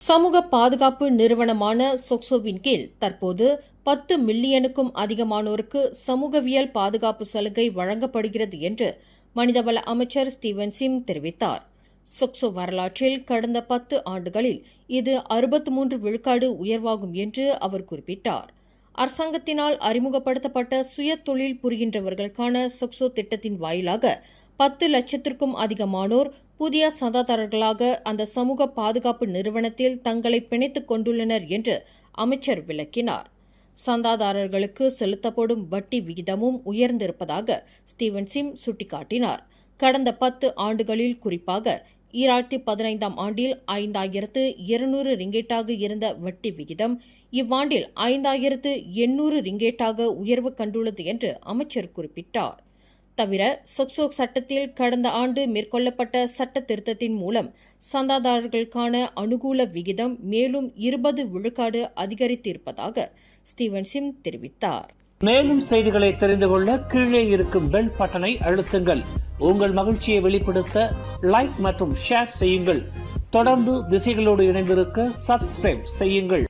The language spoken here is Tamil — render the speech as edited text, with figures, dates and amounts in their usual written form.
சமூக பாதுகாப்பு நிறுவனமான சொக்சோவின் கீழ் தற்போது 10 மில்லியனுக்கும் அதிகமானோருக்கு சமூகவியல் பாதுகாப்பு சலுகை வழங்கப்படுகிறது என்று மனிதவள அமைச்சர் ஸ்டீவன் சிம் தெரிவித்தார். சொக்சோ வரலாற்றில் கடந்த 10 ஆண்டுகளில் இது 63 விழுக்காடு உயர்வாகும் என்று அவர் குறிப்பிட்டார். அரசாங்கத்தினால் அறிமுகப்படுத்தப்பட்ட சுய தொழில் புரிகின்றவர்களுக்கான சொக்சோ திட்டத்தின் வாயிலாக 10 லட்சத்திற்கும் அதிகமானோர் புதிய சந்தாதாரர்களாக அந்த சமூக பாதுகாப்பு நிறுவனத்தில் தங்களை பிணைத்துக் கொண்டுள்ளனர் என்று அமைச்சர் விளக்கினார். சந்தாதாரர்களுக்கு செலுத்தப்படும் வட்டி விகிதமும் உயர்ந்திருப்பதாக ஸ்டீவன் சிம் சுட்டிக்காட்டினார். கடந்த 10 ஆண்டுகளில் குறிப்பாக 2015ஆம் ஆண்டில் 5200 ரிங்கேட்டாக இருந்த வட்டி விகிதம் இவ்வாண்டில் 5800 ரிங்கேட்டாக உயர்வு கண்டுள்ளது என்று அமைச்சர் குறிப்பிட்டார். தவிர சொக்சோ சட்டத்தில் கடந்த ஆண்டு மேற்கொள்ளப்பட்ட சட்ட திருத்தத்தின் மூலம் சந்தாதாரர்களுக்கான அனுகூல விகிதம் மேலும் 20 விழுக்காடு அதிகரித்திருப்பதாக ஸ்டீவன் சிம் தெரிவித்தார். மேலும் செய்திகளை தெரிந்து கொள்ள கீழே இருக்கும் பெல் பட்டனை அழுத்துங்கள். உங்கள் மகிழ்ச்சியை வெளிப்படுத்த லைக் மற்றும் ஷேர் செய்யுங்கள். தொடர்ந்து திசைகளோடு இணைந்திருக்க சப்ஸ்கிரைப் செய்யுங்கள்.